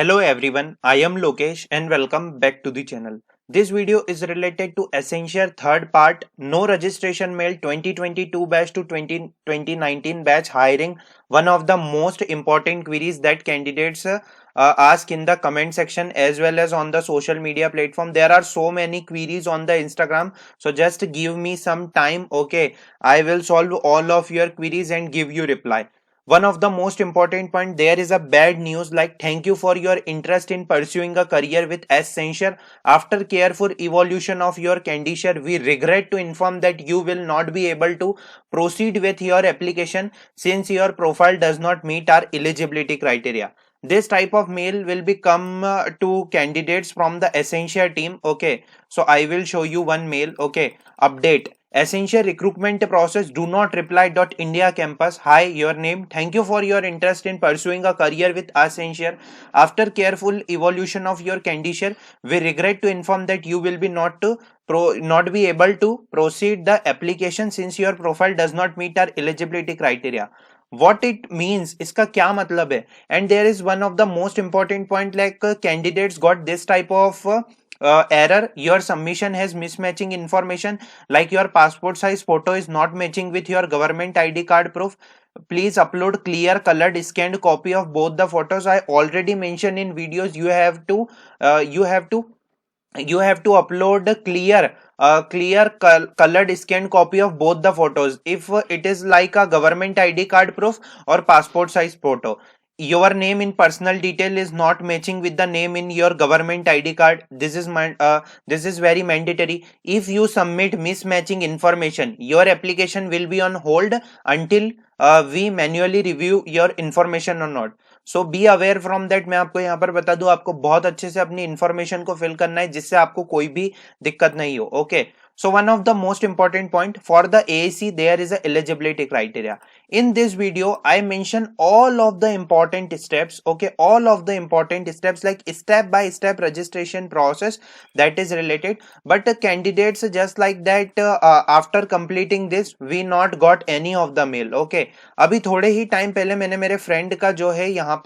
Hello everyone, I am Lokesh and welcome back to the channel. This video is related to Accenture third part no registration mail 2022 batch to 2019 batch hiring. One of the most important queries that candidates ask in the comment section as well as on the social media platform. There are so many queries on the Instagram, so just give me some time. Okay, I will solve all of your queries and give you reply. One of the most important point, there is a bad news like thank you for your interest in pursuing a career with Accenture. After careful evaluation of your candidature, we regret to inform that you will not be able to proceed with your application since your profile does not meet our eligibility criteria. This type of mail will be come to candidates from the Accenture team. Okay, so I will show you one mail. Okay, update Accenture recruitment process. Do not reply. India campus. Hi, your name. Thank you for your interest in pursuing a career with Accenture. After careful evaluation of your candidature, we regret to inform that you will be not be able to proceed the application since your profile does not meet our eligibility criteria. What it means, इसका क्या मतलब है? And there is one of the most important point like candidates got this type of error. Your submission has mismatching information like your passport size photo is not matching with your government ID card proof. Please upload clear colored scanned copy of both the photos. I already mentioned in videos you have to upload a colored scanned copy of both the photos if it is like a government ID card proof or passport size photo. Your name in personal detail is not matching with the name in your government ID card. This is very mandatory. If you submit mismatching information, your application will be on hold until we manually review your information or not. So be aware from that. मैं आपको यहाँ पर बता दूं, आपको बहुत अच्छे से अपनी इंफॉर्मेशन को फिल करना है जिससे आपको कोई भी दिक्कत नहीं हो. Okay, so one of the most important point for the AAC, there is a eligibility criteria. In this video I mention all of the important steps. Okay, all of the important steps like step by step registration process that is related, but candidates just like that after completing this we not got any of the mail. Okay, अभी थोड़े ही time पहले मैंने मेरे friend का जो है यहाँ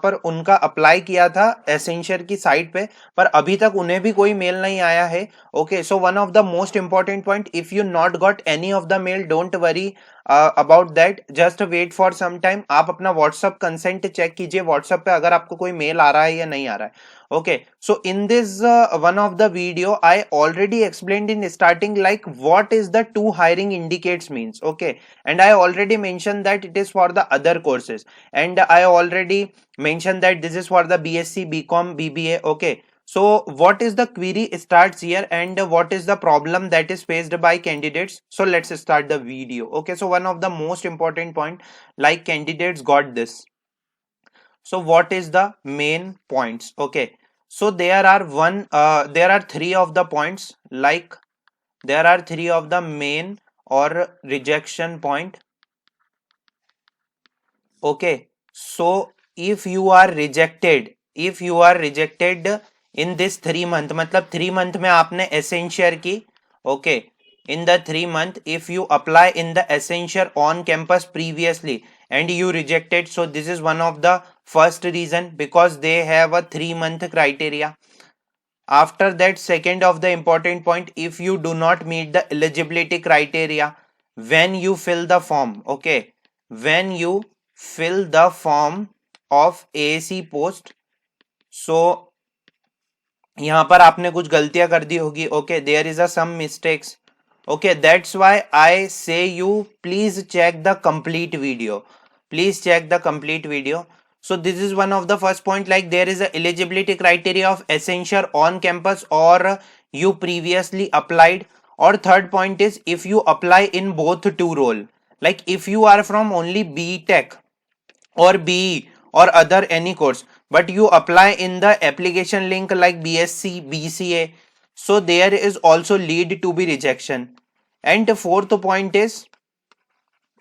पर उनका अप्लाई किया था एसेंशियर की साइट पे, पर अभी तक उन्हें भी कोई मेल नहीं आया है. Okay, so one of the most important point, if you not got any of the mail don't worry about that, just wait for some time. आप अपना व्हाट्सअप कंसेंट चेक कीजिए व्हाट्सअप पे अगर आपको कोई मेल आ रहा है या नहीं आ रहा है. Okay, so in this one of the video I already explained in starting like what is the two hiring indicates means. Okay, and I already mentioned that it is for the other courses, and I already mentioned that this is for the BSc, BCom, BBA. Okay, so what is the query starts here and what is the problem that is faced by candidates. So let's start the video. Okay, so one of the most important point like candidates got this. So what is the main points? Okay, so there are three of the points, like there are three of the main or rejection point. Okay, so if you are rejected in this 3 month, मतलब 3 month में आपने Accenture की. Okay, in the 3 month if you apply in the Accenture on campus previously and you rejected, so this is one of the first reason because they have a 3 month criteria. After that, second of the important point, if you do not meet the eligibility criteria when you fill the form. Okay, when you fill the form of AAC post, so यहाँ पर आपने कुछ गलतियां कर दी होगी. Okay, there is a some mistakes. Okay, that's why I say you please check the complete video. Please check the complete video. So this is one of the first point, like there is a eligibility criteria of Accenture on campus or you previously applied. Or third point is if you apply in both two role, like if you are from only BTech or BE or other any course, but you apply in the application link like BSc, BCA, so there is also lead to be rejection. And the fourth point is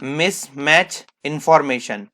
mismatch information.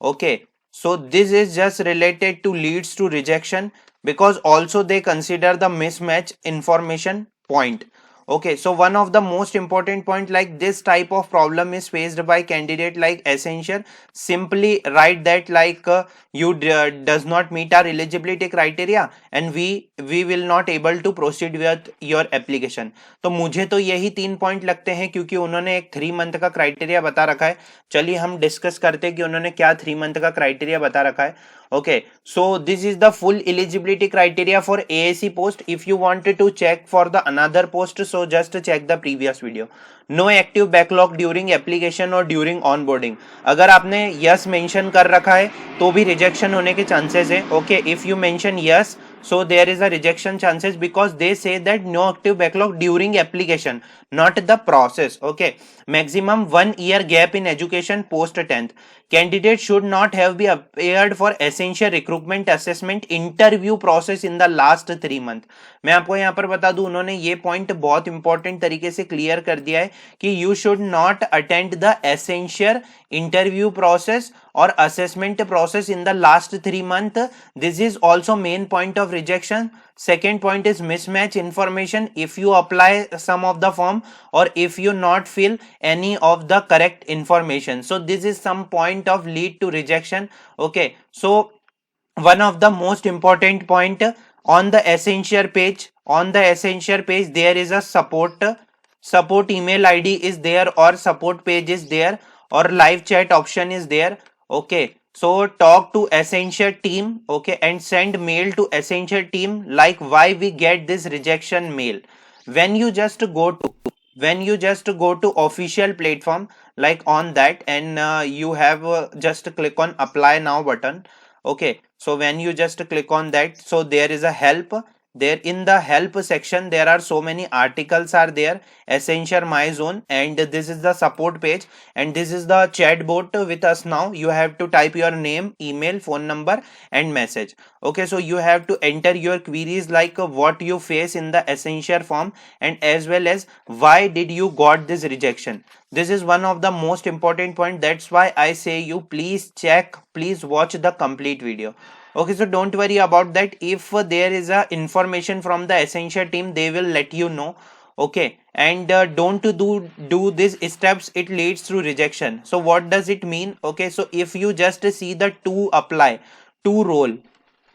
Okay, so this is just related to leads to rejection because also they consider the mismatch information point. Okay, so one of the most important point, like this type of problem is faced by candidate like Accenture. Simply write that like does not meet our eligibility criteria and we will not able to proceed with your application. तो मुझे तो यही 3 point लगते हैं क्योंकि उन्होंने एक 3 month का क्राइटेरिया बता रखा है. चलिए हम डिस्कस करते हैं कि उन्होंने क्या 3 मंथ का क्राइटेरिया बता रखा है. Okay, so this is the full eligibility criteria for AAC post. If you wanted to check for the another post, so just check the previous video. No active backlog during application or during onboarding. अगर आपने yes mention कर रखा है तो भी rejection होने के chances है. Okay, if you mention yes, so there is a rejection chances because they say that no active backlog during application, not the process. Okay, maximum 1 year gap in education post 10th. Candidate should not have been appeared for essential recruitment assessment interview process in the last 3 month. मैं आपको यहाँ पर बता दूं, उन्होंने ये point बहुत important तरीके से क्लियर कर दिया है कि you should not attend the essential interview process और assessment process in the last 3 month. This is also main point of rejection. Second point is mismatch information. If you apply some of the form or if you not fill any of the correct information, so this is some point of lead to rejection. Okay, so one of the most important point, on the essential page there is a support email id is there or support page is there or live chat option is there. Okay, so talk to essential team. Okay, and send mail to essential team like why we get this rejection mail. when you just go to official platform like on that, and you have just click on apply now button. Okay, so when you just click on that, so there is a help. There in the help section there are so many articles are there, essential my zone, and this is the support page, and this is the chat bot with us. Now you have to type your name, email, phone number and message. Okay, so you have to enter your queries like what you face in the essential form and as well as why did you got this rejection. This is one of the most important point. That's why I say you please check, please watch the complete video. Okay, so don't worry about that. If there is a information from the essential team, they will let you know. Okay, and don't do these steps, it leads to rejection. So what does it mean? Okay, so if you just see the two role,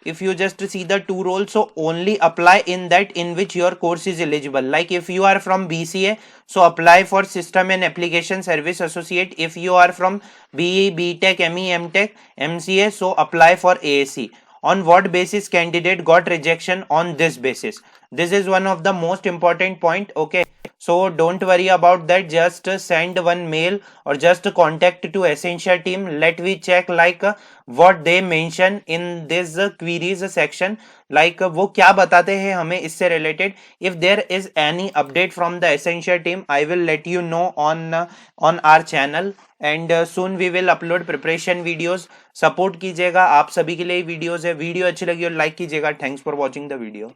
if you just see the two roles, so only apply in that in which your course is eligible. Like if you are from BCA, so apply for system and application service associate. If you are from BE, BTech, ME, MTech, MCA, so apply for AAC. On what basis candidate got rejection? On this basis. This is one of the most important point. Okay, so don't worry about that. Just send one mail or just contact to essential team. Let me check like what they mention in this queries section, like वो क्या बताते हैं हमें इससे related. If there is any update from the essential team, I will let you know on our channel, and soon we will upload preparation videos. Support कीजिएगा, आप सभी के लिए videos है. वीडियो अच्छी लगी और like कीजिएगा. Thanks for watching the video.